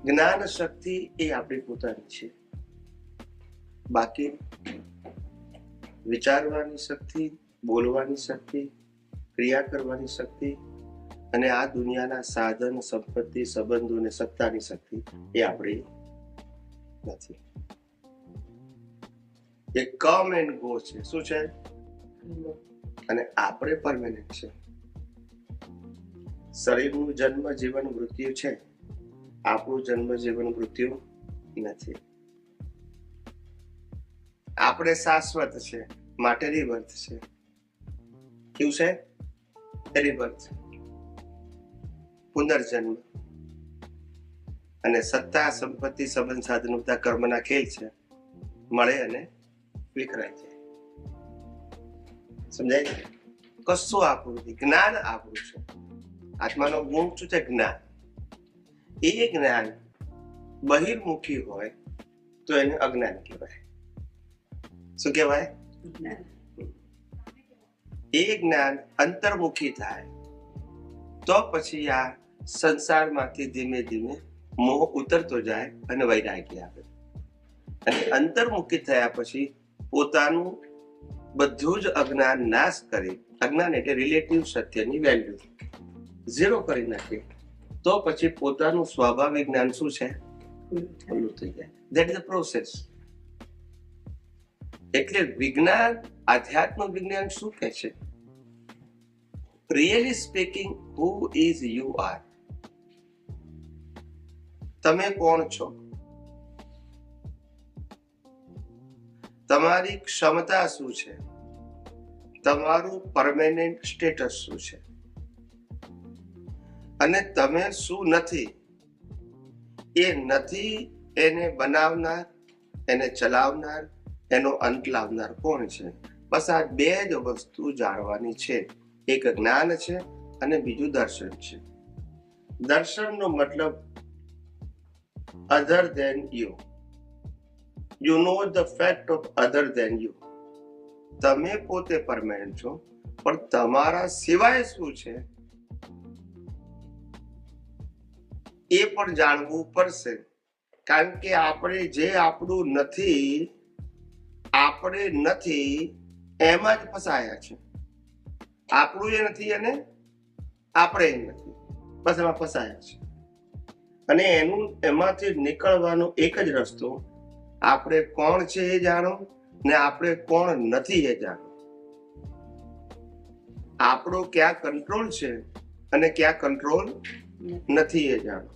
જ્ઞાન શક્તિ એ આપણી પોતાની છે. બાકી વિચારવાની શક્તિ, બોલવાની શક્તિ, ક્રિયા કરવાની શક્તિ અને આ દુનિયાના સાધન, સંપત્તિ, સંબંધો અને સત્તાની શક્તિ એ આપણી નથી. એ કમ એન્ડ ગો છે. શું છે? અને આપણે પરમેનન્ટ છે. શરીરનું જન્મ, જીવન, મૃત્યુ છે. આપણું જન્મ, જીવન, મૃત્યુ નથી. આપણે શાશ્વત છે, માટે રિબર્થ છે. કેવું છે? રિબર્થ, પુનર્જન્મ. અને સત્તા, સંપત્તિ, સંબંધ, સાધન બધા કર્મના ખેલ છે. મળે અને વિખરાય છે. સમજાય? કશું આપણું નથી. જ્ઞાન આપણું છે. આત્માનો ગુણ શું છે? જ્ઞાન. એ જ્ઞાન બહિર્મુખી હોય તો એને અજ્ઞાન કહેવાય. શું કહેવાય? એ જ્ઞાન અંતર્મુખી થાય તો પછી આ સંસારમાંથી ધીમે ધીમે મોહ ઉતરતો જાય અને વૈરાગ્ય આવે. અને અંતર્મુખી થયા પછી પોતાનું બધું જ અજ્ઞાન નાશ કરી, અજ્ઞાન એટલે રિલેટિવ સત્યની વેલ્યુ ઝીરો કરી નાખે તો પછી પોતાનું સ્વાભાવિક જ્ઞાન શું છે? ખુલ્લું થઈ જાય. That is the process. એટલે વિજ્ઞાન, આધ્યાત્મ વિજ્ઞાન શું કહે છે? Really speaking, who is you are. તમે કોણ છો? તમારી ક્ષમતા શું છે? તમારું પરમેનન્ટ સ્ટેટસ શું છે? અને તમે શું નથી? એ નથી એને બનાવનાર, એને ચલાવનાર, એનો અંત લાવનાર કોણ છે? બસ આ બે જ વસ્તુ જાણવાની છે. એક જ્ઞાન છે અને બીજું દર્શન છે. દર્શનનો મતલબ other than you. You know the fact of other than you. તમે પોતે પરમેનન્ટ છો, પણ તમારા સિવાય શું છે એ પણ જાણવું પડશે. કારણ કે આપણે જે આપણું નથી, આપણે નથી એમાં જ ફસાયા છે. આપણું એ નથી અને આપણે એ નથી, બસ એમાં ફસાયા છે. અને એમાંથી નીકળવાનો એક જ રસ્તો, આપણે કોણ છે એ જાણો ને આપણે કોણ નથી એ જાણો. આપણો ક્યાં કંટ્રોલ છે અને ક્યાં કંટ્રોલ નથી એ જાણો.